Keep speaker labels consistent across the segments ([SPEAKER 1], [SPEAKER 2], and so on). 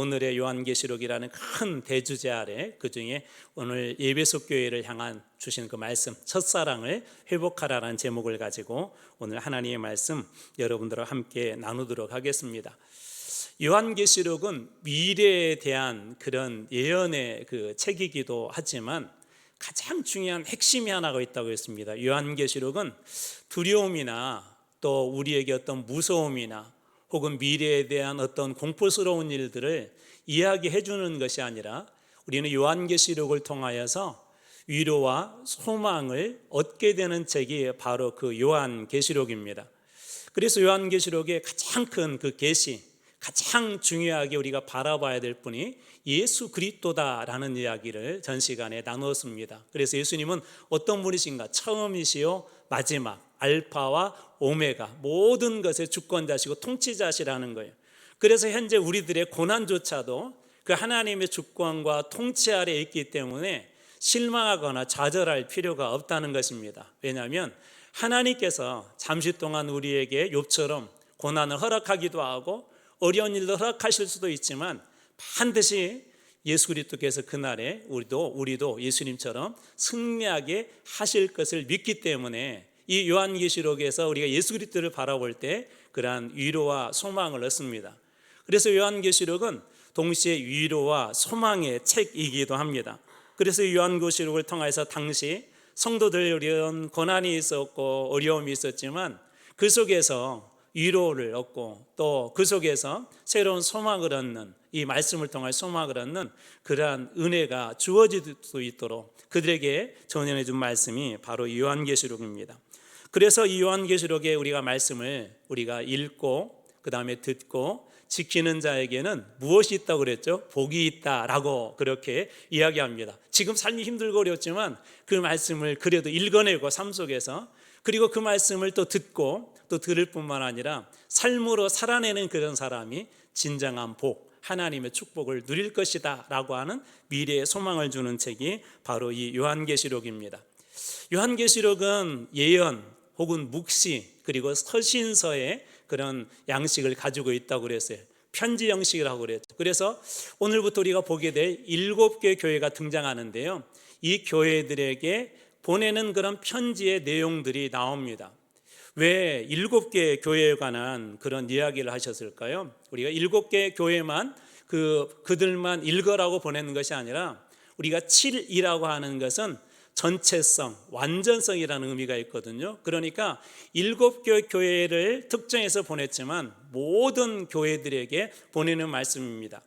[SPEAKER 1] 오늘의 요한계시록이라는 큰 대주제 아래 그중에 오늘 예배소 교회를 향한 주신 그 말씀 첫사랑을 회복하라는 제목을 가지고 오늘 하나님의 말씀 여러분들과 함께 나누도록 하겠습니다. 요한계시록은 미래에 대한 그런 예언의 그 책이기도 하지만 가장 중요한 핵심이 하나가 있다고 했습니다. 요한계시록은 두려움이나 또 우리에게 어떤 무서움이나 혹은 미래에 대한 어떤 공포스러운 일들을 이야기해 주는 것이 아니라 우리는 요한계시록을 통하여서 위로와 소망을 얻게 되는 책이 바로 그 요한계시록입니다. 그래서 요한계시록의 가장 큰 그 계시, 가장 중요하게 우리가 바라봐야 될 분이 예수 그리스도다라는 이야기를 전 시간에 나누었습니다. 그래서 예수님은 어떤 분이신가? 처음이시요 마지막, 알파와 오메가, 모든 것의 주권자시고 통치자시라는 거예요. 그래서 현재 우리들의 고난조차도 그 하나님의 주권과 통치 아래 있기 때문에 실망하거나 좌절할 필요가 없다는 것입니다. 왜냐하면 하나님께서 잠시 동안 우리에게 욥처럼 고난을 허락하기도 하고 어려운 일도 허락하실 수도 있지만 반드시 예수 그리스도께서 그날에 우리도 예수님처럼 승리하게 하실 것을 믿기 때문에 이 요한계시록에서 우리가 예수 그리스도를 바라볼 때 그러한 위로와 소망을 얻습니다. 그래서 요한계시록은 동시에 위로와 소망의 책이기도 합니다. 그래서 요한계시록을 통해서 당시 성도들 이런 고난이 있었고 어려움이 있었지만 그 속에서 위로를 얻고 또 그 속에서 새로운 소망을 얻는, 이 말씀을 통해 소망을 얻는 그러한 은혜가 주어질 수 있도록 그들에게 전해 준 말씀이 바로 요한계시록입니다. 그래서 이 요한계시록에 우리가 말씀을 우리가 읽고 그 다음에 듣고 지키는 자에게는 무엇이 있다고 그랬죠? 복이 있다라고 그렇게 이야기합니다. 지금 삶이 힘들고 어렵지만 그 말씀을 그래도 읽어내고 삶 속에서, 그리고 그 말씀을 또 듣고 또 들을 뿐만 아니라 삶으로 살아내는 그런 사람이 진정한 복, 하나님의 축복을 누릴 것이다 라고 하는 미래의 소망을 주는 책이 바로 이 요한계시록입니다. 요한계시록은 예언 혹은 묵시 그리고 서신서의 그런 양식을 가지고 있다고 그랬어요. 편지 형식이라고 그랬죠. 그래서 오늘부터 우리가 보게 될 7개 교회가 등장하는데요, 이 교회들에게 보내는 그런 편지의 내용들이 나옵니다. 왜 7개 교회에 관한 그런 이야기를 하셨을까요? 우리가 7개 교회만 그들만 읽으라고 보내는 것이 아니라 우리가 7이라고 하는 것은 전체성, 완전성이라는 의미가 있거든요. 그러니까 7개 교회를 특정해서 보냈지만 모든 교회들에게 보내는 말씀입니다.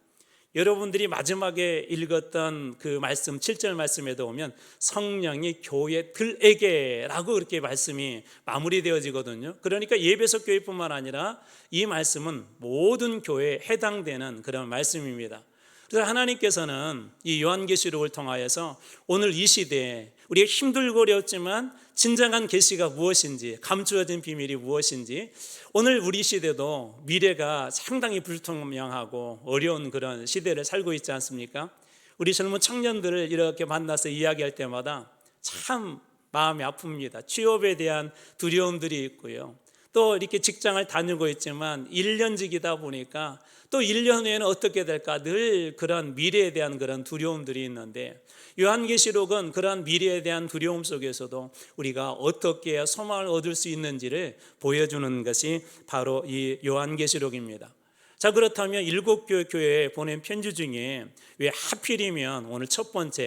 [SPEAKER 1] 여러분들이 마지막에 읽었던 그 말씀 7절 말씀에도 보면 성령이 교회들에게 라고 그렇게 말씀이 마무리되어지거든요. 그러니까 예배소 교회뿐만 아니라 이 말씀은 모든 교회에 해당되는 그런 말씀입니다. 그래서 하나님께서는 이 요한계시록을 통하여서 오늘 이 시대에 우리가 힘들고 어렵지만 진정한 계시가 무엇인지, 감추어진 비밀이 무엇인지, 오늘 우리 시대도 미래가 상당히 불투명하고 어려운 그런 시대를 살고 있지 않습니까? 우리 젊은 청년들을 이렇게 만나서 이야기할 때마다 참 마음이 아픕니다. 취업에 대한 두려움들이 있고요, 또 이렇게 직장을 다니고 있지만 1년직이다 보니까 또 1년 후에는 어떻게 될까, 늘 그런 미래에 대한 그런 두려움들이 있는데 요한계시록은 그런 미래에 대한 두려움 속에서도 우리가 어떻게 해야 소망을 얻을 수 있는지를 보여주는 것이 바로 이 요한계시록입니다. 자, 그렇다면 7개 교회에 보낸 편지 중에 왜 하필이면 오늘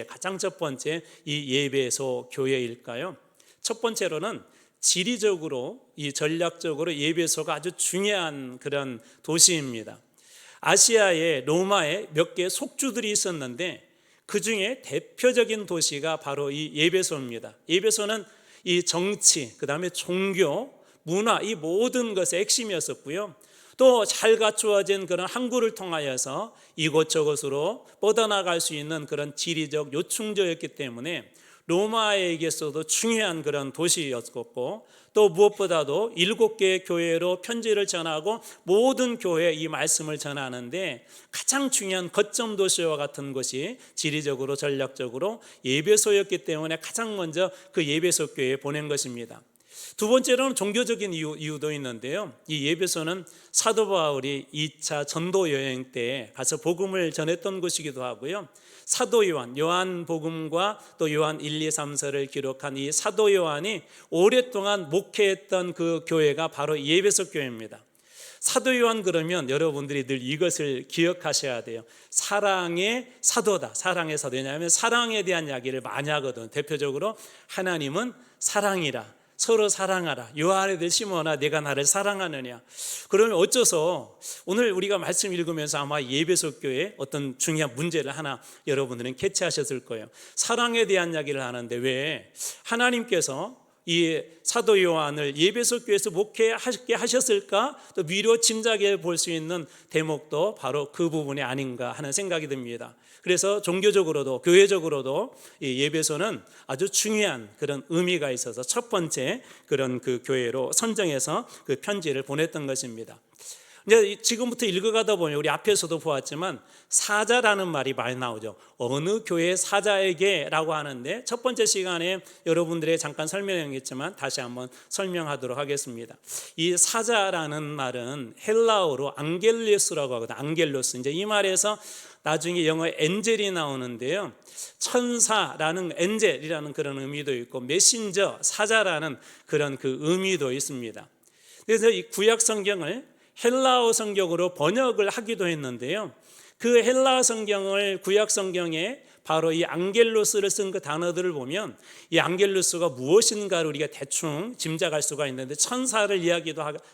[SPEAKER 1] 가장 첫 번째 이 예배소 교회일까요? 첫 번째로는 지리적으로, 이 전략적으로 예배소가 아주 중요한 그런 도시입니다. 아시아에 로마에 몇 개의 속주들이 있었는데 그 중에 대표적인 도시가 바로 이 예배소입니다. 예배소는 이 정치, 그 다음에 종교, 문화, 이 모든 것의 핵심이었었고요, 또 잘 갖추어진 그런 항구를 통하여서 이곳저곳으로 뻗어나갈 수 있는 그런 지리적 요충지였기 때문에 로마에게서도 중요한 그런 도시였고, 또 무엇보다도 7개의 교회로 편지를 전하고 모든 교회에 이 말씀을 전하는데 가장 중요한 거점 도시와 같은 것이 지리적으로 전략적으로 예배소였기 때문에 가장 먼저 그 예배소 교회에 보낸 것입니다. 두 번째로는 종교적인 이유도 있는데요. 이 예배소는 사도 바울이 2차 전도 여행 때 가서 복음을 전했던 곳이기도 하고요. 사도 요한 복음과 또 요한 1, 2, 3서를 기록한 이 사도 요한이 오랫동안 목회했던 그 교회가 바로 예배소 교회입니다. 사도 요한 그러면 여러분들이 늘 이것을 기억하셔야 돼요. 사랑의 사도다. 사랑의 사도. 왜냐하면 사랑에 대한 이야기를 많이 하거든. 대표적으로 하나님은 사랑이라. 서로 사랑하라. 요 아래들 시몬아 내가 나를 사랑하느냐. 그러면 어째서 오늘 우리가 말씀 읽으면서 아마 예배소 교회의 어떤 중요한 문제를 하나 여러분들은 캐치하셨을 거예요. 사랑에 대한 이야기를 하는데 왜 하나님께서 이 사도 요한을 예배소 교회에서 목회하게 하셨을까? 또 미뤄 짐작해 볼 수 있는 대목도 바로 그 부분이 아닌가 하는 생각이 듭니다. 그래서 종교적으로도 교회적으로도 이 예배소는 아주 중요한 그런 의미가 있어서 첫 번째 그런 그 교회로 선정해서 그 편지를 보냈던 것입니다. 이제 지금부터 읽어가다 보면 우리 앞에서도 보았지만 사자라는 말이 많이 나오죠. 어느 교회 사자에게라고 하는데 첫 번째 시간에 여러분들에게 잠깐 설명했지만 다시 한번 설명하도록 하겠습니다. 이 사자라는 말은 헬라어로 앙겔레스라고 하거든요. 앙겔로스. 이제 이 말에서 나중에 영어에 엔젤이 나오는데요. 천사라는 엔젤이라는 그런 의미도 있고 메신저 사자라는 그런 그 의미도 있습니다. 그래서 이 구약 성경을 헬라어 성경으로 번역을 하기도 했는데요. 그 헬라어 성경을 구약 성경에 바로 이 앙겔로스를 쓴 그 단어들을 보면 이 앙겔로스가 무엇인가를 우리가 대충 짐작할 수가 있는데 천사를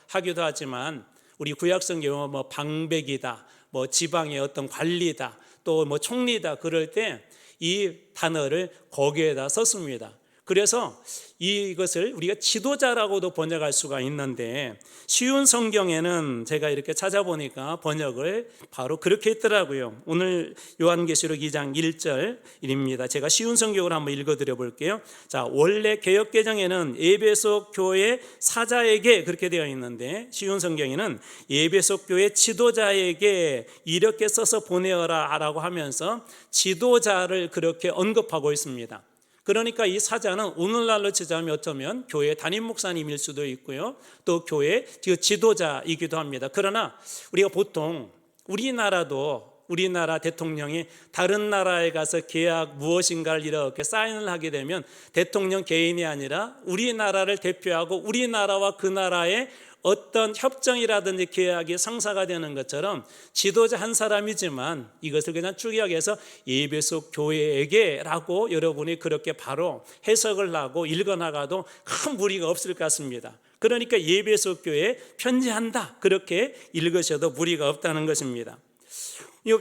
[SPEAKER 1] 하기도 하지만 우리 구약 성경은 뭐 방백이다, 뭐 지방의 어떤 관리다, 또 뭐 총리다 그럴 때 이 단어를 거기에다 썼습니다. 그래서 이것을 우리가 지도자라고도 번역할 수가 있는데 쉬운 성경에는 제가 이렇게 찾아보니까 번역을 바로 그렇게 했더라고요. 오늘 요한계시록 2장 1절입니다. 제가 쉬운 성경으로 한번 읽어드려 볼게요. 자, 원래 개역개정에는 에베소 교회 사자에게 그렇게 되어 있는데 쉬운 성경에는 에베소 교회 지도자에게 이렇게 써서 보내어라 라고 하면서 지도자를 그렇게 언급하고 있습니다. 그러니까 이 사자는 오늘날로 치자면 어쩌면 교회 담임 목사님일 수도 있고요. 또 교회 지도자이기도 합니다. 그러나 우리가 보통 우리나라 대통령이 다른 나라에 가서 계약 무엇인가를 이렇게 사인을 하게 되면 대통령 개인이 아니라 우리나라를 대표하고 우리나라와 그 나라의 어떤 협정이라든지 계약이 상사가 되는 것처럼 지도자 한 사람이지만 이것을 그냥 축약해서 예배소 교회에게라고 여러분이 그렇게 바로 해석을 하고 읽어나가도 큰 무리가 없을 것 같습니다. 그러니까 예배소 교회에 편지한다 그렇게 읽으셔도 무리가 없다는 것입니다.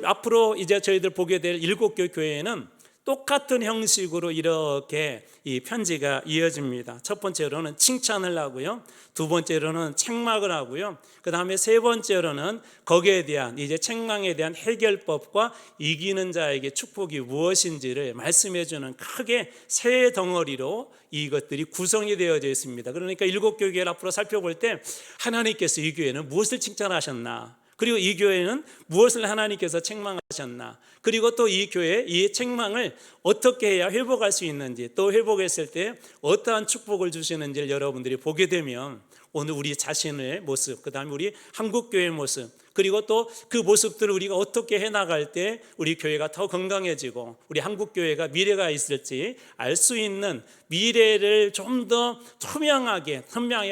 [SPEAKER 1] 앞으로 이제 저희들 보게 될 7개 교회에는 똑같은 형식으로 이렇게 이 편지가 이어집니다. 첫 번째로는 칭찬을 하고요. 두 번째로는 책망을 하고요. 그 다음에 세 번째로는 거기에 대한 이제 책망에 대한 해결법과 이기는 자에게 축복이 무엇인지를 말씀해 주는 크게 세 덩어리로 이것들이 구성이 되어져 있습니다. 그러니까 7개 교회를 앞으로 살펴볼 때 하나님께서 이 교회는 무엇을 칭찬하셨나? 그리고 이 교회는 무엇을 하나님께서 책망하셨나? 그리고 또 이 교회 이 책망을 어떻게 해야 회복할 수 있는지, 또 회복했을 때 어떠한 축복을 주시는지를 여러분들이 보게 되면 오늘 우리 자신의 모습, 그 다음에 우리 한국교회의 모습, 그리고 또 그 모습들을 우리가 어떻게 해나갈 때 우리 교회가 더 건강해지고 우리 한국교회가 미래가 있을지 알 수 있는 미래를 좀 더 투명하게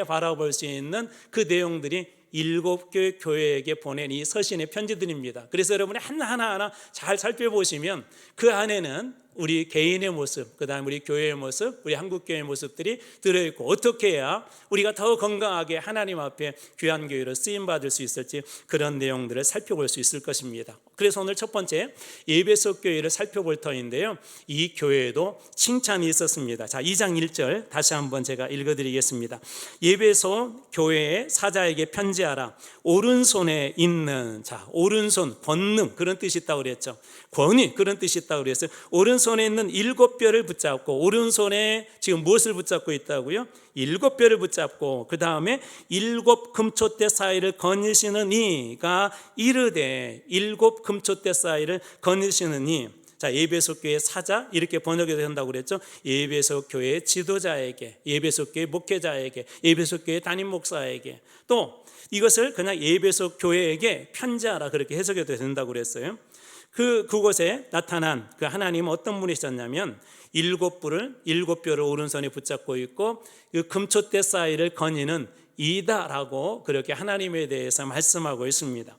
[SPEAKER 1] 바라볼 수 있는 그 내용들이 7개 교회에게 보낸 이 서신의 편지들입니다. 그래서 여러분이 하나하나 잘 살펴보시면 그 안에는 우리 개인의 모습, 그 다음에 우리 교회의 모습, 우리 한국교회의 모습들이 들어있고 어떻게 해야 우리가 더 건강하게 하나님 앞에 귀한 교회로 쓰임받을 수 있을지 그런 내용들을 살펴볼 수 있을 것입니다. 그래서 오늘 첫 번째 에베소 교회를 살펴볼 터인데요. 이 교회에도 칭찬이 있었습니다. 자, 2장 1절 다시 한번 제가 읽어드리겠습니다. 에베소 교회의 사자에게 편지하라. 오른손에 있는 오른손 권능 그런 뜻이 있다고 그랬죠. 권위 그런 뜻이 있다고 그랬어요. 오른손에 있는 7뼈를 붙잡고 오른손에 지금 무엇을 붙잡고 있다고요? 7뼈를 붙잡고 그 다음에 7 금초대 사이를 거니시는 이가 이르되 7 금초대 사이를 거니시는 이. 자, 에베소 교회 사자 이렇게 번역이 된다고 그랬죠. 에베소 교회 지도자에게, 에베소 교회 목회자에게, 에베소 교회 담임 목사에게, 또 이것을 그냥 에베소 교회에게 편지하라 그렇게 해석이 된다고 그랬어요. 그곳에 나타난 그 하나님은 어떤 분이셨냐면 일곱 뼈를 오른손에 붙잡고 있고 그 금촛대 사이를 거니는 이다라고 그렇게 하나님에 대해서 말씀하고 있습니다.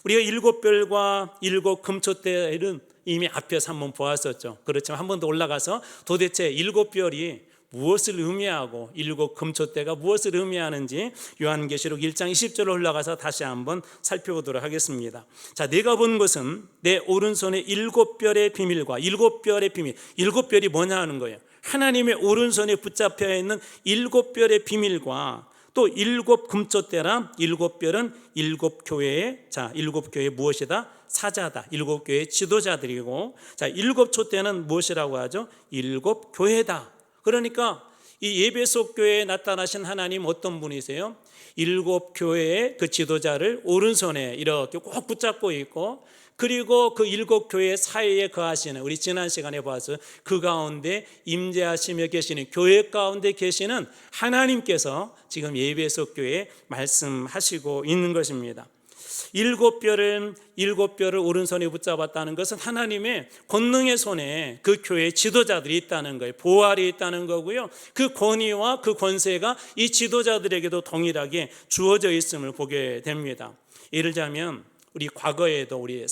[SPEAKER 1] 우리가 일곱 뼈과 일곱 금촛대는 이미 앞에서 한번 보았었죠. 그렇지만 한 번 더 올라가서 도대체 일곱 뼈이 무엇을 의미하고 일곱 금촛대가 무엇을 의미하는지 요한계시록 1장 20절로 올라가서 다시 한번 살펴보도록 하겠습니다. 자, 내가 본 것은 내 오른손에 일곱 뼈의 비밀과 일곱 뼈의 비밀, 일곱 뼈이 뭐냐 하는 거예요. 하나님의 오른손에 붙잡혀 있는 일곱 뼈의 비밀과 또 일곱 금촛대라, 일곱 뼈는 일곱 교회의, 자, 일곱 교회 무엇이다? 사자다. 일곱 교회의 지도자들이고, 자, 일곱 촛대는 무엇이라고 하죠? 일곱 교회다. 그러니까 이 에베소 교회에 나타나신 하나님 어떤 분이세요? 일곱 교회의 그 지도자를 오른손에 이렇게 꼭 붙잡고 있고, 그리고 그 일곱 교회 사이에 거하시는, 우리 지난 시간에 봐서 그 가운데 임재하시며 계시는, 교회 가운데 계시는 하나님께서 지금 에베소 교회에 말씀하시고 있는 것입니다. 일곱 뼈를 오른손에 붙잡았다는 것은 하나님의 권능의 손에 그 교회의 지도자들이 있다는 거예요. 보활이 있다는 거고요. 그 권위와 그 권세가 이 지도자들에게도 동일하게 주어져 있음을 보게 됩니다. 예를 들자면 우리 과거에도 우리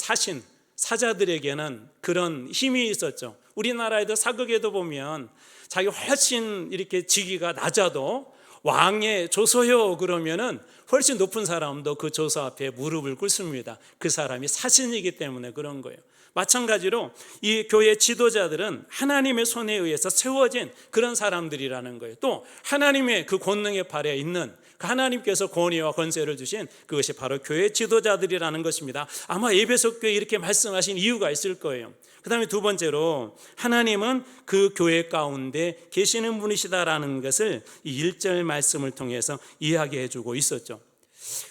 [SPEAKER 1] 사자들에게는 그런 힘이 있었죠. 우리나라에도 사극에도 보면 자기 훨씬 이렇게 직위가 낮아도 왕의 조소요 그러면은 훨씬 높은 사람도 그 조서 앞에 무릎을 꿇습니다. 그 사람이 사신이기 때문에 그런 거예요. 마찬가지로 이 교회 지도자들은 하나님의 손에 의해서 세워진 그런 사람들이라는 거예요. 또 하나님의 그 권능의 발에 있는 그 하나님께서 권위와 권세를 주신 그것이 바로 교회 지도자들이라는 것입니다. 아마 에베소 교회에 이렇게 말씀하신 이유가 있을 거예요. 그 다음에 두 번째로 하나님은 그 교회 가운데 계시는 분이시다라는 것을 이 1절 말씀을 통해서 이야기해 주고 있었죠.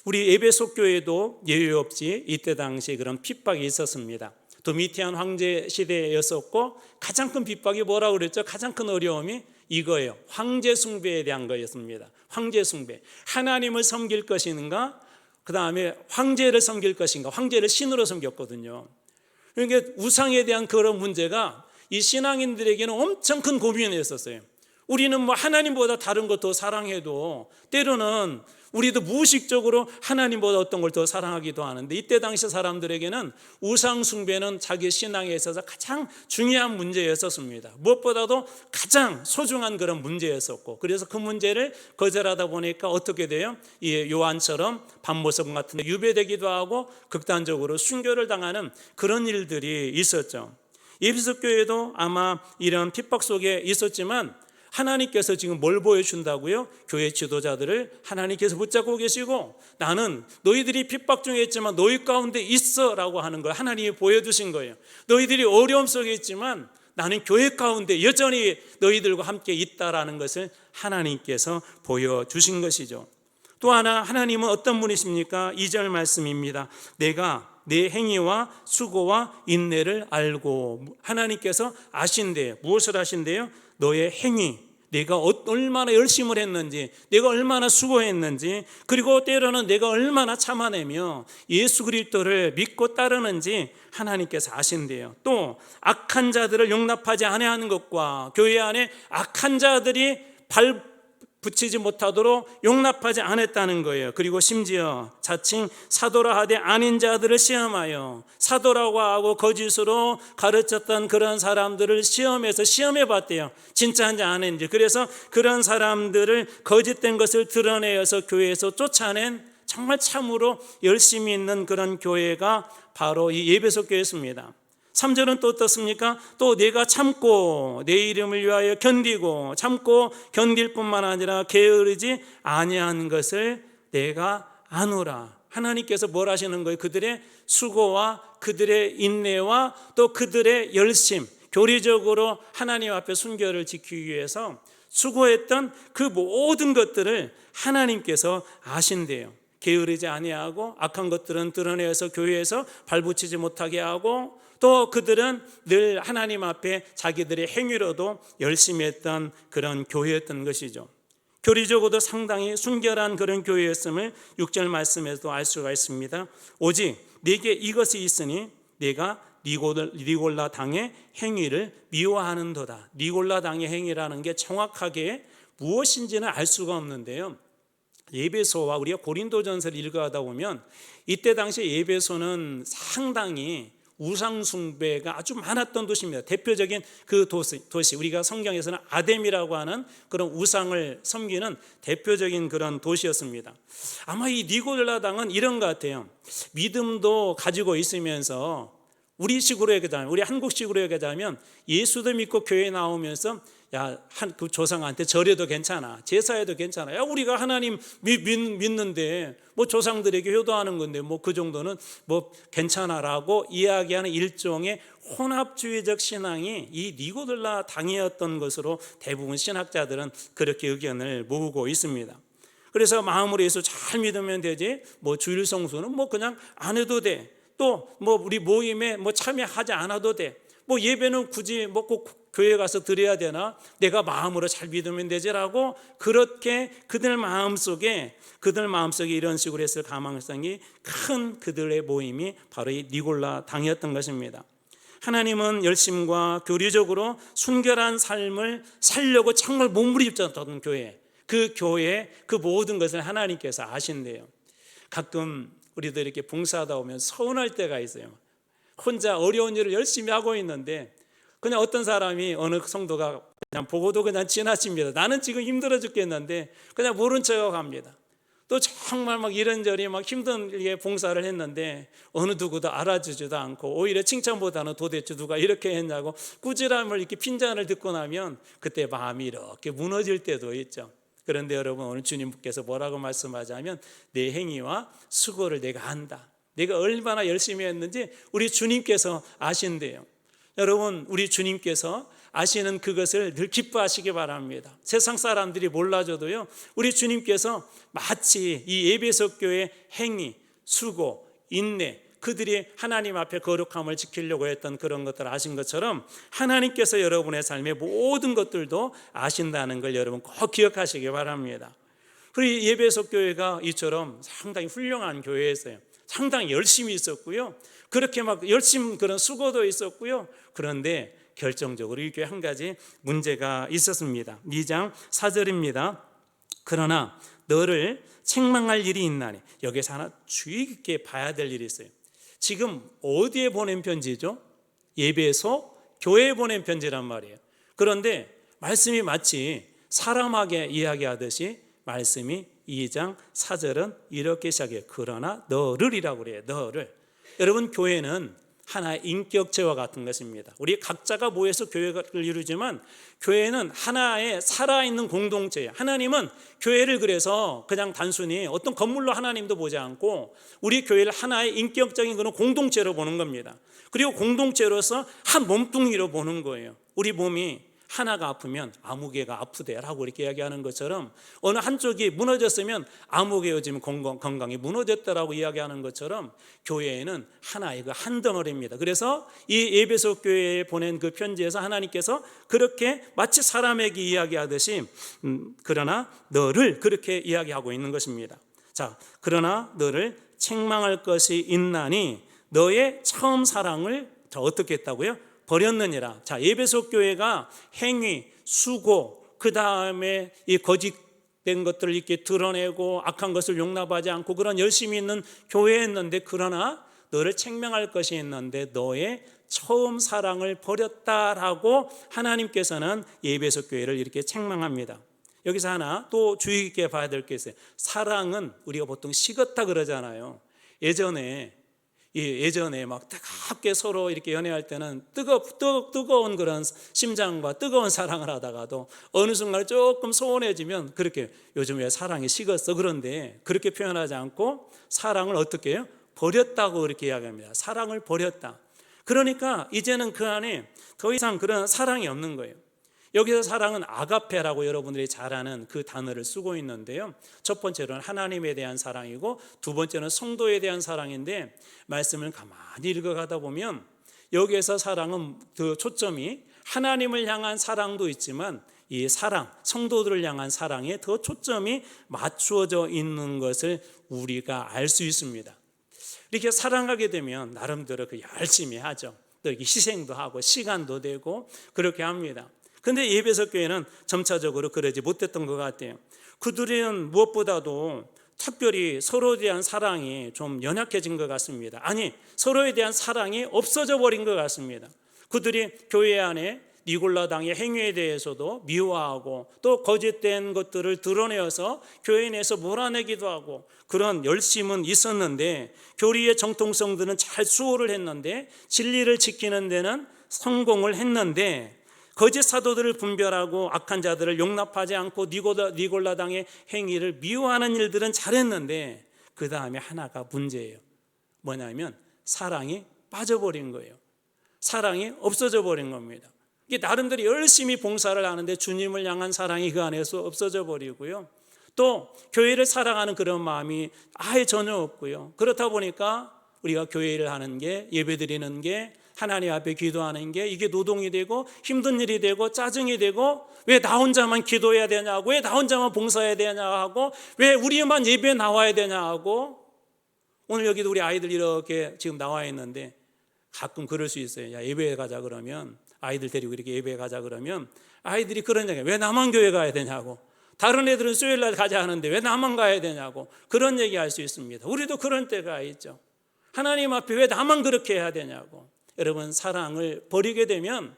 [SPEAKER 1] 우리 에베소 교회도 예외 없이 이때 당시에 그런 핍박이 있었습니다. 도미티안 황제 시대였었고 가장 큰 핍박이 뭐라고 그랬죠? 가장 큰 어려움이 이거예요. 황제 숭배에 대한 거였습니다. 황제 숭배. 하나님을 섬길 것인가? 그 다음에 황제를 섬길 것인가? 황제를 신으로 섬겼거든요. 그러니까 우상에 대한 그런 문제가 이 신앙인들에게는 엄청 큰 고민이었었어요. 우리는 뭐 하나님보다 다른 것 더 사랑해도 때로는 우리도 무의식적으로 하나님보다 어떤 걸 더 사랑하기도 하는데, 이때 당시 사람들에게는 우상 숭배는 자기 신앙에 있어서 가장 중요한 문제였었습니다. 무엇보다도 가장 소중한 그런 문제였었고, 그래서 그 문제를 거절하다 보니까 어떻게 돼요? 이 요한처럼 밤모습 같은 데 유배되기도 하고 극단적으로 순교를 당하는 그런 일들이 있었죠. 에베소 교회도 아마 이런 핍박 속에 있었지만 하나님께서 지금 뭘 보여준다고요? 교회 지도자들을 하나님께서 붙잡고 계시고, 나는 너희들이 핍박 중에 있지만 너희 가운데 있어 라고 하는 걸 하나님이 보여주신 거예요. 너희들이 어려움 속에 있지만 나는 교회 가운데 여전히 너희들과 함께 있다라는 것을 하나님께서 보여주신 것이죠. 또 하나, 하나님은 어떤 분이십니까? 2절 말씀입니다. 내가 내 행위와 수고와 인내를 알고, 하나님께서 아신대요. 무엇을 아신대요? 너의 행위, 내가 얼마나 열심을 했는지, 내가 얼마나 수고했는지, 그리고 때로는 내가 얼마나 참아내며 예수 그리스도를 믿고 따르는지 하나님께서 아신대요. 또 악한 자들을 용납하지 아니하는 것과 교회 안에 악한 자들이 붙이지 못하도록 용납하지 않았다는 거예요. 그리고 심지어 자칭 사도라 하되 아닌 자들을 시험하여, 사도라고 하고 거짓으로 가르쳤던 그런 사람들을 시험해 봤대요. 진짜인지 아닌지. 그래서 그런 사람들을 거짓된 것을 드러내어서 교회에서 쫓아낸, 정말 참으로 열심히 있는 그런 교회가 바로 이 에베소 교회였습니다. 3절은 또 어떻습니까? 또 내가 참고 내 이름을 위하여 견디고, 참고 견딜 뿐만 아니라 게으르지 아니한 것을 내가 아노라. 하나님께서 뭘 하시는 거예요? 그들의 수고와 그들의 인내와 또 그들의 열심, 교리적으로 하나님 앞에 순결을 지키기 위해서 수고했던 그 모든 것들을 하나님께서 아신대요. 게으르지 아니하고 악한 것들은 드러내서 교회에서 발붙이지 못하게 하고, 또 그들은 늘 하나님 앞에 자기들의 행위로도 열심히 했던 그런 교회였던 것이죠. 교리적으로도 상당히 순결한 그런 교회였음을 6절 말씀에서도 알 수가 있습니다. 오직 네게 이것이 있으니 네가 니골라 당의 행위를 미워하는도다. 니골라 당의 행위라는 게 정확하게 무엇인지는 알 수가 없는데요, 에베소와 우리가 고린도전서를 읽어가다 보면 이때 당시 에베소는 상당히 우상 숭배가 아주 많았던 도시입니다. 대표적인 그 도시, 우리가 성경에서는 아뎀이라고 하는 그런 우상을 섬기는 대표적인 그런 도시였습니다. 아마 이 니골라 당은 이런 것 같아요. 믿음도 가지고 있으면서 우리식으로 얘기하자면, 우리 한국식으로 얘기하자면 예수도 믿고 교회에 나오면서 그 조상한테 절해도 괜찮아, 제사해도 괜찮아, 우리가 하나님 믿는데 뭐 조상들에게 효도하는 건데 뭐 그 정도는 뭐 괜찮아라고 이야기하는 일종의 혼합주의적 신앙이 이 니고들라 당이었던 것으로 대부분 신학자들은 그렇게 의견을 모으고 있습니다. 그래서 마음으로 예수 잘 믿으면 되지, 뭐 주일 성수는 뭐 그냥 안 해도 돼, 또 뭐 우리 모임에 뭐 참여하지 않아도 돼, 뭐 예배는 굳이 뭐 꼭 교회 가서 드려야 되나, 내가 마음으로 잘 믿으면 되지라고, 그렇게 그들 마음속에 이런 식으로 했을 가망성이 큰 그들의 모임이 바로 이 니골라 당이었던 것입니다. 하나님은 열심과 교리적으로 순결한 삶을 살려고 정말 몸부림쳤던 교회, 그 교회 그 모든 것을 하나님께서 아신대요. 가끔 우리들 이렇게 봉사하다 보면 서운할 때가 있어요. 혼자 어려운 일을 열심히 하고 있는데 그냥 어떤 사람이, 어느 성도가 그냥 보고도 그냥 지나칩니다. 나는 지금 힘들어 죽겠는데 그냥 모른 척하고 갑니다. 또 정말 막 이런저런 막 힘들게 봉사를 했는데 어느 누구도 알아주지도 않고 오히려 칭찬보다는 도대체 누가 이렇게 했냐고 꾸지람을 이렇게 핀잔을 듣고 나면 그때 마음이 이렇게 무너질 때도 있죠. 그런데 여러분, 오늘 주님께서 뭐라고 말씀하자면 내 행위와 수고를 내가 안다. 내가 얼마나 열심히 했는지 우리 주님께서 아신대요. 여러분, 우리 주님께서 아시는 그것을 늘 기뻐하시기 바랍니다. 세상 사람들이 몰라줘도요, 우리 주님께서 마치 이 에베소 교회의 행위, 수고, 인내, 그들이 하나님 앞에 거룩함을 지키려고 했던 그런 것들을 아신 것처럼 하나님께서 여러분의 삶의 모든 것들도 아신다는 걸 여러분 꼭 기억하시기 바랍니다. 그리고 에베소 교회가 이처럼 상당히 훌륭한 교회였어요. 상당히 열심히 있었고요, 그렇게 막 열심 그런 수고도 있었고요. 그런데 결정적으로 이 교회 한 가지 문제가 있었습니다. 2장 4절입니다. 그러나 너를 책망할 일이 있나니. 여기서 하나 주의 깊게 봐야 될 일이 있어요. 지금 어디에 보낸 편지죠? 에베소 교회에 보낸 편지란 말이에요. 그런데 말씀이 마치 사람에게 이야기하듯이 말씀이 2장 4절은 이렇게 시작해요. 그러나 너를이라고 그래요. 너를. 여러분, 교회는 하나의 인격체와 같은 것입니다. 우리 각자가 모여서 교회를 이루지만 교회는 하나의 살아있는 공동체예요. 하나님은 교회를 그래서 그냥 단순히 어떤 건물로 하나님도 보지 않고 우리 교회를 하나의 인격적인 그런 공동체로 보는 겁니다. 그리고 공동체로서 한 몸뚱이로 보는 거예요. 우리 몸이 하나가 아프면 아무개가 아프대라고 이렇게 이야기하는 것처럼 어느 한쪽이 무너졌으면 아무개 요즘 건강이 무너졌다라고 이야기하는 것처럼 교회에는 하나의 그 한 덩어리입니다. 그래서 이 에베소 교회에 보낸 그 편지에서 하나님께서 그렇게 마치 사람에게 이야기하듯이 그러나 너를 그렇게 이야기하고 있는 것입니다. 자, 그러나 너를 책망할 것이 있나니 너의 처음 사랑을 어떻게 했다고요? 버렸느니라. 자, 에베소 교회가 행위, 수고, 그 다음에 이 거짓된 것들을 이렇게 드러내고 악한 것을 용납하지 않고 그런 열심히 있는 교회였는데, 그러나 너를 책망할 것이 있는데 너의 처음 사랑을 버렸다라고 하나님께서는 에베소 교회를 이렇게 책망합니다. 여기서 하나 또 주의 깊게 봐야 될 게 있어요. 사랑은 우리가 보통 식었다 그러잖아요. 예전에 막 뜨겁게 서로 이렇게 연애할 때는 뜨거운 그런 심장과 뜨거운 사랑을 하다가도 어느 순간 조금 소원해지면 그렇게 요즘 왜 사랑이 식었어, 그런데 그렇게 표현하지 않고 사랑을 어떻게 해요? 버렸다고 그렇게 이야기합니다. 사랑을 버렸다. 그러니까 이제는 그 안에 더 이상 그런 사랑이 없는 거예요. 여기서 사랑은 아가페라고 여러분들이 잘 아는 그 단어를 쓰고 있는데요, 첫 번째로는 하나님에 대한 사랑이고 두 번째는 성도에 대한 사랑인데, 말씀을 가만히 읽어가다 보면 여기에서 사랑은 그 초점이 하나님을 향한 사랑도 있지만 이 사랑, 성도들을 향한 사랑에 더 초점이 맞추어져 있는 것을 우리가 알 수 있습니다. 이렇게 사랑하게 되면 나름대로 그 열심히 하죠. 또 이렇게 희생도 하고 시간도 되고 그렇게 합니다. 근데 예배석 교회는 점차적으로 그러지 못했던 것 같아요. 그들은 무엇보다도 특별히 서로에 대한 사랑이 좀 연약해진 것 같습니다. 아니, 서로에 대한 사랑이 없어져 버린 것 같습니다. 그들이 교회 안에 니골라당의 행위에 대해서도 미워하고 또 거짓된 것들을 드러내어서 교회 내에서 몰아내기도 하고 그런 열심은 있었는데 교리의 정통성들은 잘 수호를 했는데 진리를 지키는 데는 성공을 했는데 거짓 사도들을 분별하고 악한 자들을 용납하지 않고 니골라당의 행위를 미워하는 일들은 잘했는데 그 다음에 하나가 문제예요. 뭐냐면 사랑이 빠져버린 거예요. 사랑이 없어져 버린 겁니다. 이게 나름대로 열심히 봉사를 하는데 주님을 향한 사랑이 그 안에서 없어져 버리고요. 또 교회를 사랑하는 그런 마음이 아예 전혀 없고요. 그렇다 보니까 우리가 교회를 하는 게, 예배드리는 게, 하나님 앞에 기도하는 게 이게 노동이 되고 힘든 일이 되고 짜증이 되고 왜 나 혼자만 기도해야 되냐고, 왜 나 혼자만 봉사해야 되냐 하고, 왜 우리만 예배에 나와야 되냐 하고. 오늘 여기도 우리 아이들 이렇게 지금 나와 있는데 가끔 그럴 수 있어요. 야, 예배에 가자 그러면, 아이들 데리고 이렇게 예배에 가자 그러면 아이들이 그런 얘기해요. 왜 나만 교회 가야 되냐고, 다른 애들은 수요일날 가자 하는데 왜 나만 가야 되냐고 그런 얘기할 수 있습니다. 우리도 그런 때가 있죠. 하나님 앞에 왜 나만 그렇게 해야 되냐고. 여러분, 사랑을 버리게 되면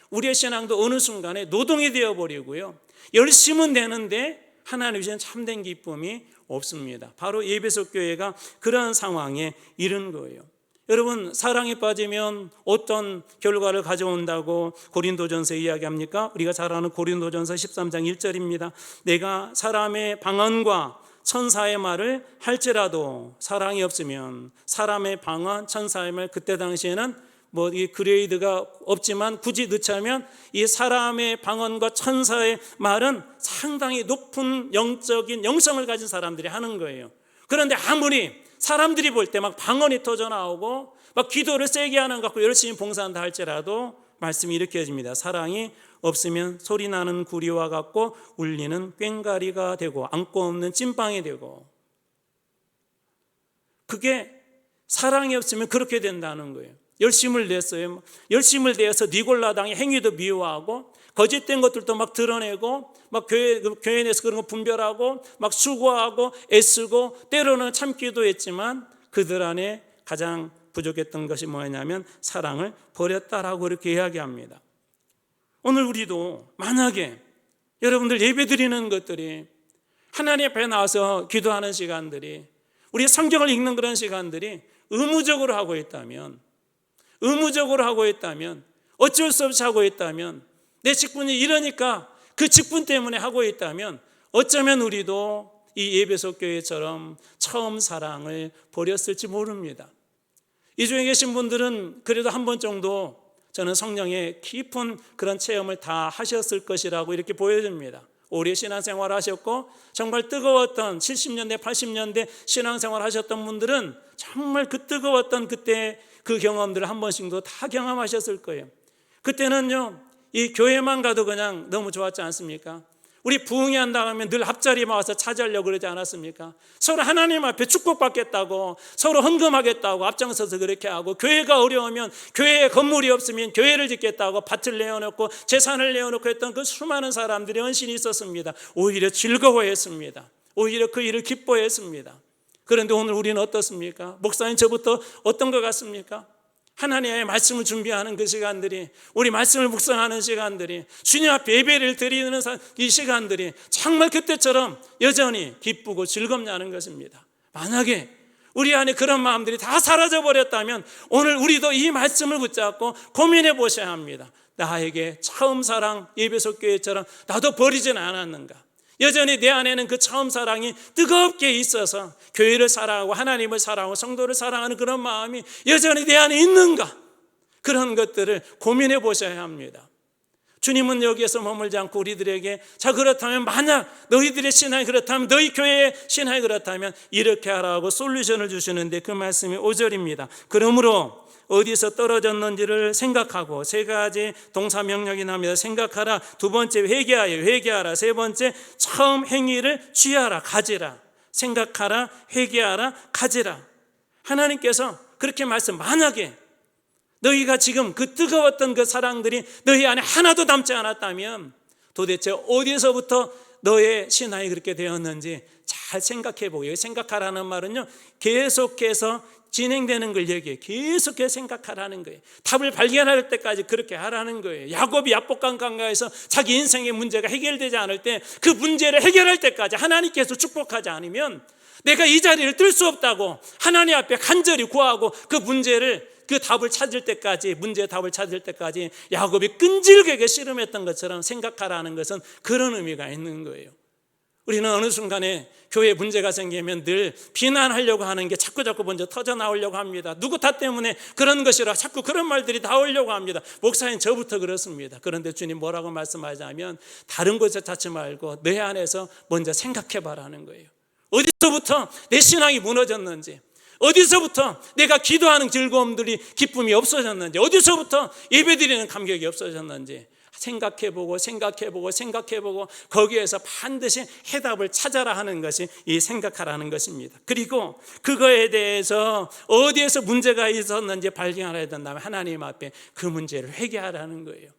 [SPEAKER 1] 우리의 신앙도 어느 순간에 노동이 되어버리고요. 열심은 되는데 하나님 주시는 참된 기쁨이 없습니다. 바로 예배석 교회가 그런 상황에 이른 거예요. 여러분, 사랑에 빠지면 어떤 결과를 가져온다고 고린도전서 이야기합니까? 우리가 잘 아는 고린도전서 13장 1절입니다. 내가 사람의 방언과 천사의 말을 할지라도 사랑이 없으면 사람의 방언, 천사의 말, 그때 당시에는 이 그레이드가 없지만 굳이 넣자면 이 사람의 방언과 천사의 말은 상당히 높은 영적인 영성을 가진 사람들이 하는 거예요. 그런데 아무리 사람들이 볼 때 막 방언이 터져 나오고 막 기도를 세게 하는 것 같고 열심히 봉사한다 할지라도 말씀이 이렇게 해집니다. 사랑이 없으면 소리 나는 구리와 같고 울리는 꽹과리가 되고 안고 없는 찐빵이 되고, 그게 사랑이 없으면 그렇게 된다는 거예요. 열심을 냈어요. 열심을 내어서 니골라당의 행위도 미워하고 거짓된 것들도 막 드러내고 막 교회 내에서 그런 거 분별하고 막 수고하고 애쓰고 때로는 참기도 했지만 그들 안에 가장 부족했던 것이 뭐냐면 사랑을 버렸다라고 이렇게 이야기합니다. 오늘 우리도 만약에 여러분들 예배드리는 것들이 하나님 앞에 나와서 기도하는 시간들이, 우리 성경을 읽는 그런 시간들이 의무적으로 하고 있다면, 어쩔 수 없이 하고 있다면, 내 직분이 이러니까 그 직분 때문에 하고 있다면 어쩌면 우리도 이 예배석 교회처럼 처음 사랑을 버렸을지 모릅니다. 이 중에 계신 분들은 그래도 한 번 정도 저는 성령의 깊은 그런 체험을 다 하셨을 것이라고 이렇게 보여집니다. 오래 신앙생활 하셨고 정말 뜨거웠던 70년대 80년대 신앙생활 하셨던 분들은 정말 그 뜨거웠던 그때 그 경험들을 한 번씩도 다 경험하셨을 거예요. 그때는요, 이 교회만 가도 그냥 너무 좋았지 않습니까? 우리 부흥회 한다고 하면 늘 앞자리에 와서 차지하려고 그러지 않았습니까? 서로 하나님 앞에 축복받겠다고, 서로 헌금하겠다고 앞장서서 그렇게 하고, 교회가 어려우면 교회에 건물이 없으면 교회를 짓겠다고 밭을 내어놓고 재산을 내어놓고 했던 그 수많은 사람들의 헌신이 있었습니다. 오히려 즐거워했습니다. 오히려 그 일을 기뻐했습니다. 그런데 오늘 우리는 어떻습니까? 목사님, 저부터 어떤 것 같습니까? 하나님의 말씀을 준비하는 그 시간들이, 우리 말씀을 묵상하는 시간들이, 주님 앞에 예배를 드리는 이 시간들이 정말 그때처럼 여전히 기쁘고 즐겁냐는 것입니다. 만약에 우리 안에 그런 마음들이 다 사라져 버렸다면 오늘 우리도 이 말씀을 붙잡고 고민해 보셔야 합니다. 나에게 처음 사랑 예배석 교회처럼 나도 버리진 않았는가? 여전히 내 안에는 그 처음 사랑이 뜨겁게 있어서 교회를 사랑하고 하나님을 사랑하고 성도를 사랑하는 그런 마음이 여전히 내 안에 있는가? 그런 것들을 고민해 보셔야 합니다. 주님은 여기에서 머물지 않고 우리들에게, 자, 그렇다면 만약 너희들의 신앙이 그렇다면, 너희 교회의 신앙이 그렇다면 이렇게 하라고 솔루션을 주시는데 그 말씀이 5절입니다. 그러므로 어디서 떨어졌는지를 생각하고, 세 가지 동사 명령이 나옵니다. 생각하라. 두 번째 회개하여, 회개하라. 세 번째 처음 행위를 취하라, 가지라. 생각하라, 회개하라, 가지라. 하나님께서 그렇게 말씀, 만약에 너희가 지금 그 뜨거웠던 그 사랑들이 너희 안에 하나도 남지 않았다면 도대체 어디서부터 너의 신앙이 그렇게 되었는지 잘 생각해 보고, 생각하라는 말은요, 계속해서 진행되는 걸 얘기해요. 계속해서 생각하라는 거예요. 답을 발견할 때까지 그렇게 하라는 거예요. 야곱이 약복강 강가에서 자기 인생의 문제가 해결되지 않을 때 그 문제를 해결할 때까지 하나님께서 축복하지 않으면 내가 이 자리를 뜰 수 없다고 하나님 앞에 간절히 구하고 그 문제를, 그 답을 찾을 때까지, 문제의 답을 찾을 때까지 야곱이 끈질기게 씨름했던 것처럼 생각하라는 것은 그런 의미가 있는 거예요. 우리는 어느 순간에 교회에 문제가 생기면 늘 비난하려고 하는 게 자꾸 먼저 터져 나오려고 합니다. 누구 탓 때문에 그런 것이라 자꾸 그런 말들이 나오려고 합니다. 목사님, 저부터 그렇습니다. 그런데 주님 뭐라고 말씀하자면 다른 것을 찾지 말고 내 안에서 먼저 생각해 봐라는 거예요. 어디서부터 내 신앙이 무너졌는지, 어디서부터 내가 기도하는 즐거움들이, 기쁨이 없어졌는지, 어디서부터 예배드리는 감격이 없어졌는지 생각해보고 거기에서 반드시 해답을 찾아라 하는 것이 이 생각하라는 것입니다. 그리고 그거에 대해서 어디에서 문제가 있었는지 발견해야 된다면 하나님 앞에 그 문제를 회개하라는 거예요.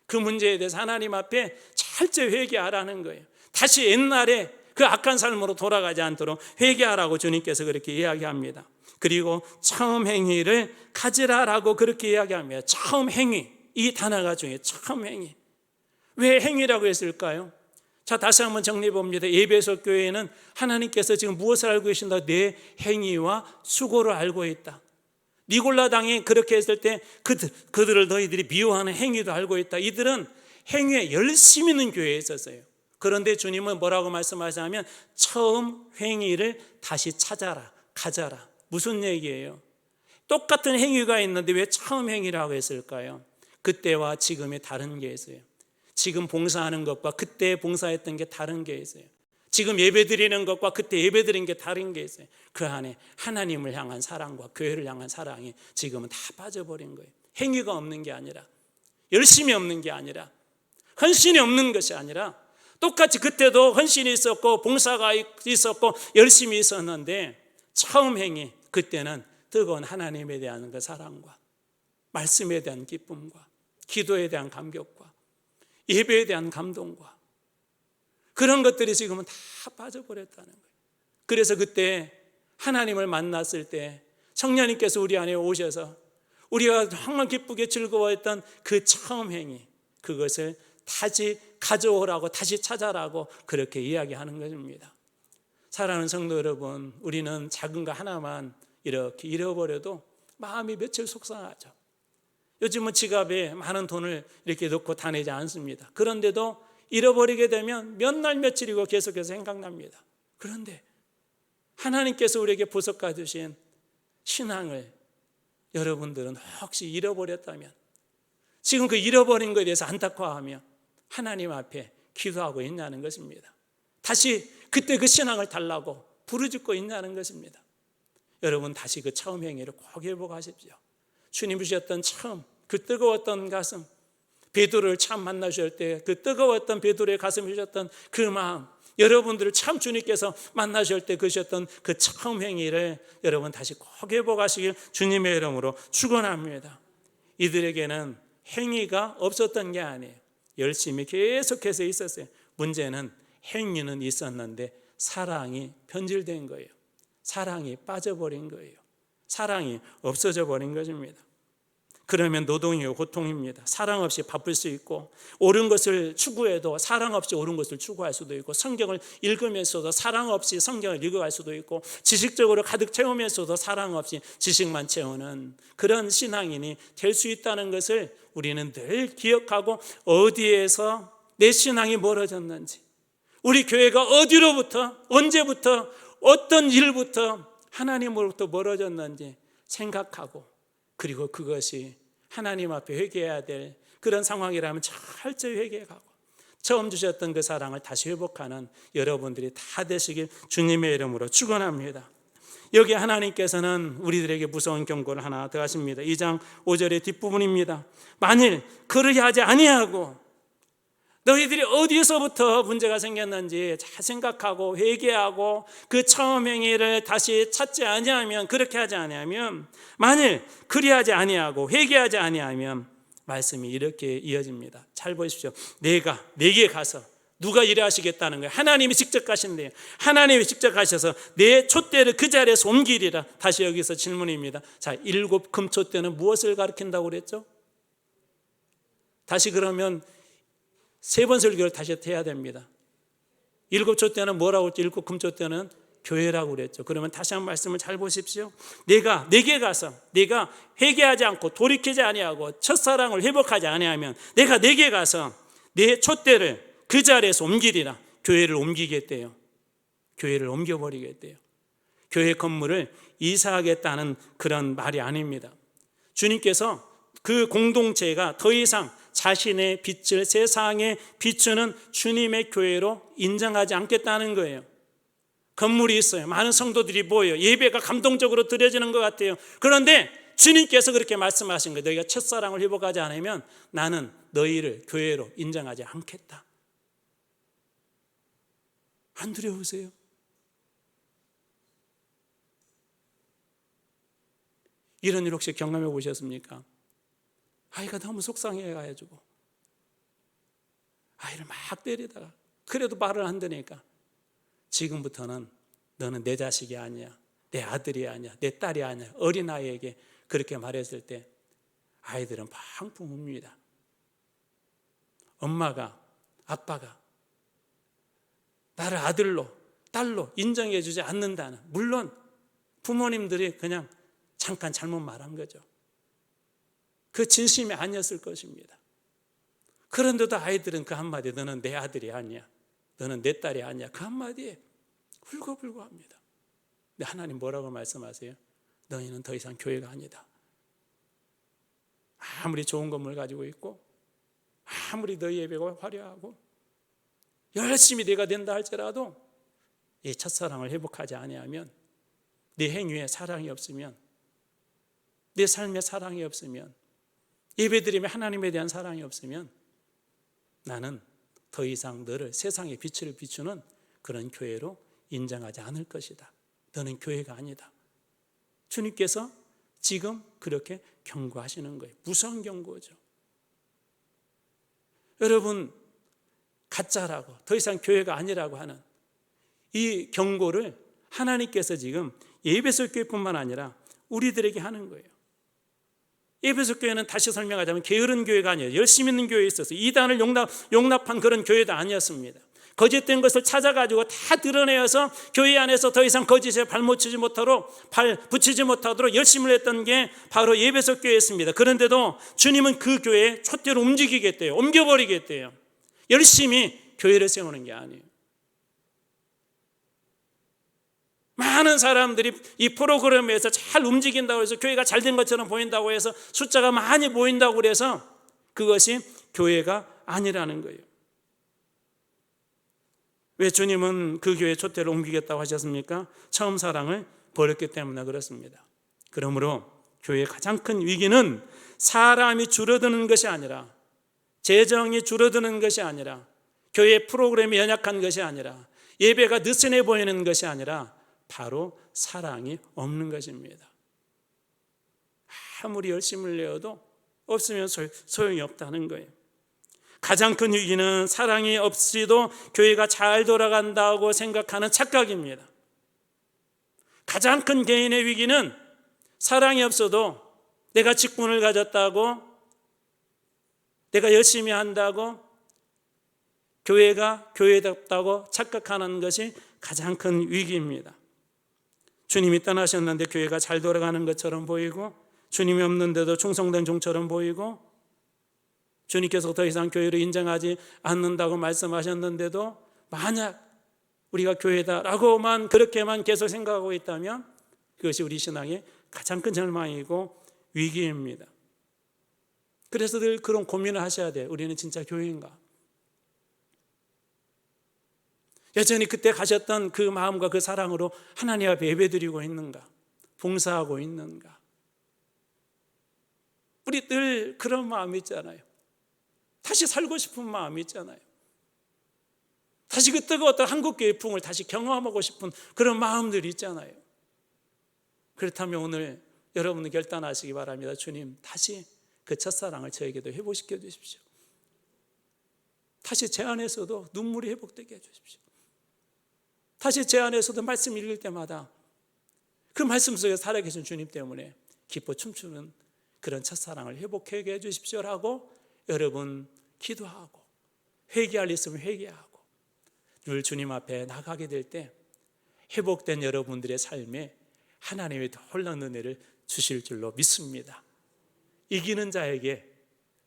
[SPEAKER 1] 그 문제에 대해서 하나님 앞에 철저히 회개하라는 거예요. 다시 옛날에 그 악한 삶으로 돌아가지 않도록 회개하라고 주님께서 그렇게 이야기합니다. 그리고 처음 행위를 가지라라고 그렇게 이야기합니다. 처음 행위, 이 단어가 중요해요. 처음 행위. 왜 행위라고 했을까요? 자, 다시 한번 정리해 봅니다. 에베소 교회는 하나님께서 지금 무엇을 알고 계신다? 내 행위와 수고를 알고 있다. 니골라 당이 그렇게 했을 때 그들을 너희들이 미워하는 행위도 알고 있다. 이들은 행위에 열심히 있는 교회에 있었어요. 그런데 주님은 뭐라고 말씀하시냐면 처음 행위를 다시 찾아라, 가져라. 무슨 얘기예요? 똑같은 행위가 있는데 왜 처음 행위라고 했을까요? 그때와 지금에 다른 게 있어요. 지금 봉사하는 것과 그때 봉사했던 게 다른 게 있어요. 지금 예배드리는 것과 그때 예배드린 게 다른 게 있어요. 그 안에 하나님을 향한 사랑과 교회를 향한 사랑이 지금은 다 빠져버린 거예요. 행위가 없는 게 아니라, 열심이 없는 게 아니라, 헌신이 없는 것이 아니라, 똑같이 그때도 헌신이 있었고 봉사가 있었고 열심히 있었는데 처음 행위, 그때는 뜨거운 하나님에 대한 그 사랑과 말씀에 대한 기쁨과 기도에 대한 감격과 예배에 대한 감동과 그런 것들이 지금은 다 빠져버렸다는 거예요. 그래서 그때 하나님을 만났을 때 성령님께서 우리 안에 오셔서 우리가 정말 기쁘게 즐거워했던 그 처음 행위, 그것을 다시 가져오라고, 다시 찾아라고 그렇게 이야기하는 것입니다. 사랑하는 성도 여러분, 우리는 작은 거 하나만 이렇게 잃어버려도 마음이 며칠 속상하죠. 요즘은 지갑에 많은 돈을 이렇게 넣고 다니지 않습니다. 그런데도 잃어버리게 되면 몇 날 며칠이고 계속해서 생각납니다. 그런데 하나님께서 우리에게 보석해 주신 신앙을 여러분들은 혹시 잃어버렸다면 지금 그 잃어버린 것에 대해서 안타까워하며 하나님 앞에 기도하고 있냐는 것입니다. 다시 그때 그 신앙을 달라고 부르짖고 있냐는 것입니다. 여러분, 다시 그 처음 행위를 꼭 회복하십시오. 주님 주셨던 처음, 그 뜨거웠던 가슴, 베드로를 처음 만나실 때 그 뜨거웠던 베드로의 가슴 주셨던 그 마음, 여러분들을 참 주님께서 만나실 때 그셨던 그 처음 행위를 여러분 다시 꼭 회복하시길 주님의 이름으로 축원합니다. 이들에게는 행위가 없었던 게 아니에요. 열심히 계속해서 있었어요. 문제는 행위는 있었는데 사랑이 변질된 거예요. 사랑이 빠져버린 거예요. 사랑이 없어져 버린 것입니다. 그러면 노동이요, 고통입니다. 사랑 없이 바쁠 수 있고, 옳은 것을 추구해도 사랑 없이 옳은 것을 추구할 수도 있고, 성경을 읽으면서도 사랑 없이 성경을 읽어갈 수도 있고, 지식적으로 가득 채우면서도 사랑 없이 지식만 채우는 그런 신앙인이 될 수 있다는 것을 우리는 늘 기억하고, 어디에서 내 신앙이 멀어졌는지, 우리 교회가 어디로부터, 언제부터, 어떤 일부터 하나님으로부터 멀어졌는지 생각하고, 그리고 그것이 하나님 앞에 회개해야 될 그런 상황이라면 철저히 회개하고 처음 주셨던 그 사랑을 다시 회복하는 여러분들이 다 되시길 주님의 이름으로 축원합니다. 여기 하나님께서는 우리들에게 무서운 경고를 하나 더 하십니다. 2장 5절의 뒷부분입니다. 만일 그러하지 아니하고 너희들이 어디서부터 문제가 생겼는지 잘 생각하고 회개하고 그 처음 행위를 다시 찾지 아니하면, 그렇게 하지 아니하면, 만일 그리하지 아니하고 회개하지 아니하면 말씀이 이렇게 이어집니다. 잘 보십시오. 내게 가서 누가 일하시겠다는 거예요? 하나님이 직접 가신대요. 하나님이 직접 가셔서 내 촛대를 그 자리에서 옮기리라. 다시 여기서 질문입니다. 자, 7 금촛대는 무엇을 가리킨다고 그랬죠? 다시 그러면 3번 설교를 다시 해야 됩니다. 7 촛대는 뭐라고 했죠? 7 금촛대는 교회라고 그랬죠. 그러면 다시 한번 말씀을 잘 보십시오. 내게 가서 내가 회개하지 않고 돌이키지 아니하고 첫사랑을 회복하지 아니하면 내게 가서 내 촛대를 그 자리에서 옮기리라. 교회를 옮기겠대요. 교회를 옮겨버리겠대요. 교회 건물을 이사하겠다는 그런 말이 아닙니다. 주님께서 그 공동체가 더 이상 자신의 빛을 세상에 비추는 주님의 교회로 인정하지 않겠다는 거예요. 건물이 있어요. 많은 성도들이 모여요. 예배가 감동적으로 드려지는 것 같아요. 그런데 주님께서 그렇게 말씀하신 거예요. 너희가 첫사랑을 회복하지 않으면 나는 너희를 교회로 인정하지 않겠다. 안 두려우세요? 이런 일 혹시 경험해 보셨습니까? 아이가 너무 속상해가지고 아이를 막 때리다가 그래도 말을 안 듣니까 지금부터는 너는 내 자식이 아니야, 내 아들이 아니야, 내 딸이 아니야, 어린아이에게 그렇게 말했을 때 아이들은 팡팡 웁니다. 엄마가, 아빠가 나를 아들로, 딸로 인정해 주지 않는다는, 물론 부모님들이 그냥 잠깐 잘못 말한 거죠. 그 진심이 아니었을 것입니다. 그런데도 아이들은 그 한마디에 너는 내 아들이 아니야, 너는 내 딸이 아니야, 그 한마디에 울고불고합니다. 근데 하나님 뭐라고 말씀하세요? 너희는 더 이상 교회가 아니다. 아무리 좋은 건물 가지고 있고 아무리 너희 예배가 화려하고 열심히 내가 된다 할지라도 이 첫사랑을 회복하지 아니하면, 내 행위에 사랑이 없으면, 내 삶에 사랑이 없으면, 예배드림에 하나님에 대한 사랑이 없으면 나는 더 이상 너를 세상의 빛을 비추는 그런 교회로 인정하지 않을 것이다. 너는 교회가 아니다. 주님께서 지금 그렇게 경고하시는 거예요. 무서운 경고죠. 여러분, 가짜라고 더 이상 교회가 아니라고 하는 이 경고를 하나님께서 지금 에베소 교회뿐만 아니라 우리들에게 하는 거예요. 에베소 교회는 다시 설명하자면 게으른 교회가 아니에요. 열심히 있는 교회에 있어서 이단을 용납한 그런 교회도 아니었습니다. 거짓된 것을 찾아가지고 다 드러내어서 교회 안에서 더 이상 거짓에 발 붙이지 못하도록 열심을 했던 게 바로 에베소 교회였습니다. 그런데도 주님은 그 교회에 촛대로 움직이겠대요. 옮겨버리겠대요. 열심히 교회를 세우는 게 아니에요. 많은 사람들이 이 프로그램에서 잘 움직인다고 해서 교회가 잘 된 것처럼 보인다고 해서 숫자가 많이 보인다고 해서 그것이 교회가 아니라는 거예요. 왜 주님은 그 교회 촛대를 옮기겠다고 하셨습니까? 처음 사랑을 버렸기 때문에 그렇습니다. 그러므로 교회의 가장 큰 위기는 사람이 줄어드는 것이 아니라, 재정이 줄어드는 것이 아니라, 교회 프로그램이 연약한 것이 아니라, 예배가 느슨해 보이는 것이 아니라 바로 사랑이 없는 것입니다. 아무리 열심을 내어도 없으면 소용이 없다는 거예요. 가장 큰 위기는 사랑이 없이도 교회가 잘 돌아간다고 생각하는 착각입니다. 가장 큰 개인의 위기는 사랑이 없어도 내가 직분을 가졌다고, 내가 열심히 한다고, 교회가 교회답다고 착각하는 것이 가장 큰 위기입니다. 주님이 떠나셨는데 교회가 잘 돌아가는 것처럼 보이고, 주님이 없는데도 충성된 종처럼 보이고, 주님께서 더 이상 교회를 인정하지 않는다고 말씀하셨는데도 만약 우리가 교회다라고만 그렇게만 계속 생각하고 있다면 그것이 우리 신앙의 가장 큰 절망이고 위기입니다. 그래서 늘 그런 고민을 하셔야 돼요. 우리는 진짜 교회인가? 여전히 그때 가셨던 그 마음과 그 사랑으로 하나님 앞에 예배드리고 있는가? 봉사하고 있는가? 우리 늘 그런 마음이 있잖아요. 다시 살고 싶은 마음이 있잖아요. 다시 그 뜨거웠던 한국교회의 풍을 다시 경험하고 싶은 그런 마음들이 있잖아요. 그렇다면 오늘 여러분은 결단하시기 바랍니다. 주님, 다시 그 첫사랑을 저에게도 회복시켜 주십시오. 다시 제 안에서도 눈물이 회복되게 해주십시오. 다시 제 안에서도 말씀 읽을 때마다 그 말씀 속에 살아계신 주님 때문에 기뻐 춤추는 그런 첫사랑을 회복하게 해주십시오라고 여러분 기도하고, 회개할 일 있으면 회개하고 늘 주님 앞에 나가게 될 때 회복된 여러분들의 삶에 하나님의 놀라운 은혜를 주실 줄로 믿습니다. 이기는 자에게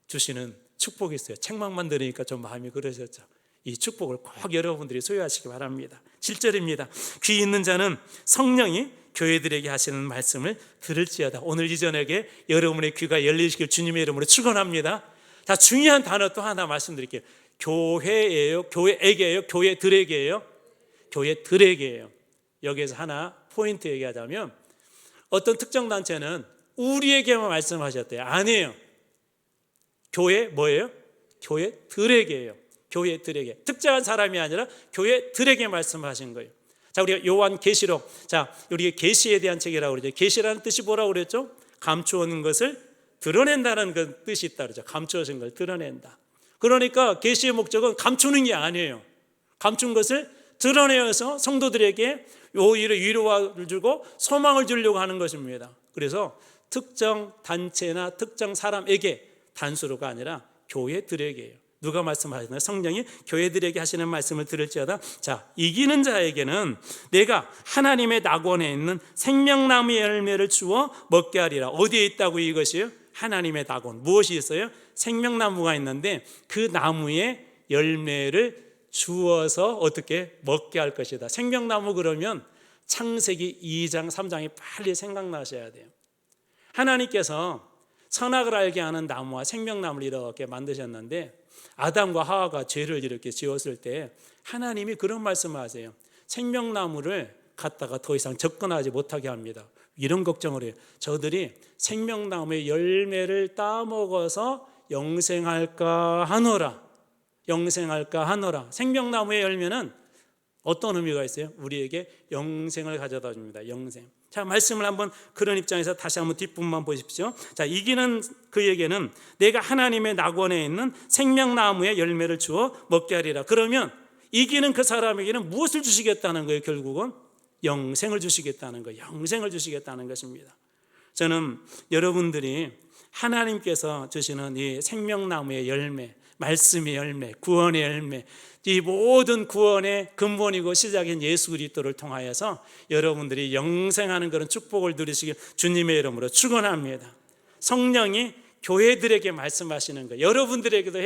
[SPEAKER 1] 주시는 축복이 있어요. 책망만 들으니까 좀 마음이 그러셨죠. 이 축복을 꼭 여러분들이 소유하시기 바랍니다. 7절입니다. 귀 있는 자는 성령이 교회들에게 하시는 말씀을 들을지어다. 오늘 이 저녁에 여러분의 귀가 열리시길 주님의 이름으로 축원합니다. 자, 중요한 단어 또 하나 말씀드릴게요. 교회예요? 교회에게예요? 교회들에게예요? 교회들에게예요. 여기에서 하나 포인트 얘기하자면, 어떤 특정 단체는 우리에게만 말씀하셨대요. 아니에요. 교회 뭐예요? 교회들에게예요. 교회들에게. 특정한 사람이 아니라 교회들에게 말씀하신 거예요. 자, 우리가 요한 계시록, 자, 우리가 계시에 대한 책이라고 그러죠. 계시라는 뜻이 뭐라고 그랬죠? 감추어놓은 것을 드러낸다는 그 뜻이 있다 그러죠. 감추어진 걸 드러낸다. 그러니까 계시의 목적은 감추는 게 아니에요. 감춘 것을 드러내어서 성도들에게 오히려 위로를 주고 소망을 주려고 하는 것입니다. 그래서 특정 단체나 특정 사람에게 단수로가 아니라 교회들에게요. 누가 말씀하시나요? 성령이 교회들에게 하시는 말씀을 들을지어다. 자, 이기는 자에게는 내가 하나님의 낙원에 있는 생명나무의 열매를 주어 먹게 하리라. 어디에 있다고 이것이요? 하나님의 낙원. 무엇이 있어요? 생명나무가 있는데 그 나무의 열매를 주어서 어떻게 먹게 할 것이다. 생명나무 그러면 창세기 2장 3장이 빨리 생각나셔야 돼요. 하나님께서 선악을 알게 하는 나무와 생명나무를 이렇게 만드셨는데, 아담과 하와가 죄를 이렇게 지었을 때 하나님이 그런 말씀을 하세요. 생명나무를 갖다가 더 이상 접근하지 못하게 합니다. 이런 걱정을 해요. 저들이 생명나무의 열매를 따먹어서 영생할까 하노라. 영생할까 하노라. 생명나무의 열매는 어떤 의미가 있어요? 우리에게 영생을 가져다 줍니다. 영생. 자, 말씀을 한번 그런 입장에서 다시 한번 뒷부분만 보십시오. 자, 이기는 그에게는 내가 하나님의 낙원에 있는 생명나무의 열매를 주어 먹게 하리라. 그러면 이기는 그 사람에게는 무엇을 주시겠다는 거예요? 결국은 영생을 주시겠다는 거예요. 영생을 주시겠다는 것입니다. 저는 여러분들이 하나님께서 주시는 이 생명나무의 열매, 말씀의 열매, 구원의 열매, 이 모든 구원의 근본이고 시작인 예수 그리스도를 통하여서 여러분들이 영생하는 그런 축복을 누리시길 주님의 이름으로 축원합니다. 성령이 교회들에게 말씀하시는 거 여러분들에게도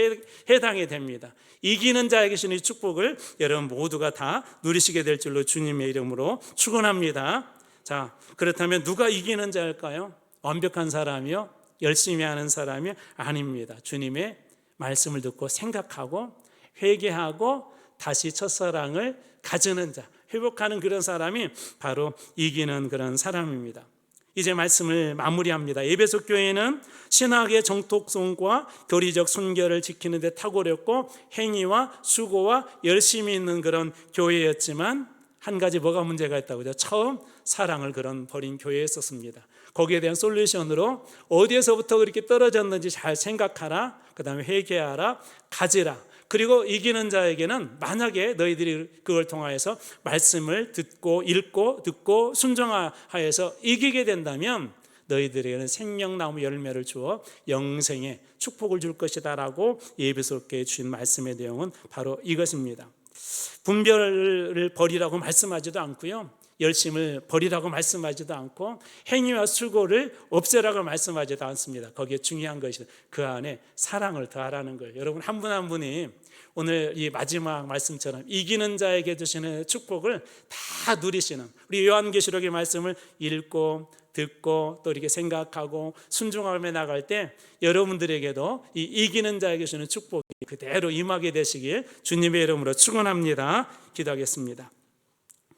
[SPEAKER 1] 해당이 됩니다. 이기는 자에게 주시는 이 축복을 여러분 모두가 다 누리시게 될 줄로 주님의 이름으로 축원합니다. 자, 그렇다면 누가 이기는 자일까요? 완벽한 사람이요? 열심히 하는 사람이 아닙니다. 주님의 말씀을 듣고 생각하고 회개하고 다시 첫사랑을 가지는 자, 회복하는 그런 사람이 바로 이기는 그런 사람입니다. 이제 말씀을 마무리합니다. 에베소 교회는 신학의 정통성과 교리적 순결을 지키는 데 탁월했고 행위와 수고와 열심히 있는 그런 교회였지만 한 가지 뭐가 문제가 있다고 하죠? 처음 사랑을 그런 버린 교회였었습니다. 거기에 대한 솔루션으로 어디에서부터 그렇게 떨어졌는지 잘 생각하라. 그 다음에 회개하라. 가지라. 그리고 이기는 자에게는 만약에 너희들이 그걸 통하여서 말씀을 듣고 읽고 듣고 순종하여서 이기게 된다면 너희들에게는 생명나무 열매를 주어 영생의 축복을 줄 것이다 라고 에베소 교회에 주신 말씀의 내용은 바로 이것입니다. 분별을 버리라고 말씀하지도 않고요, 열심을 버리라고 말씀하지도 않고 행위와 수고를 없애라고 말씀하지도 않습니다. 거기에 중요한 것이 그 안에 사랑을 더하라는 거예요. 여러분 한 분 한 분이 오늘 이 마지막 말씀처럼 이기는 자에게 주시는 축복을 다 누리시는 우리 요한계시록의 말씀을 읽고 듣고 또 이렇게 생각하고 순종하며 나갈 때 여러분들에게도 이 이기는 자에게 주시는 축복이 그대로 임하게 되시길 주님의 이름으로 축원합니다. 기도하겠습니다.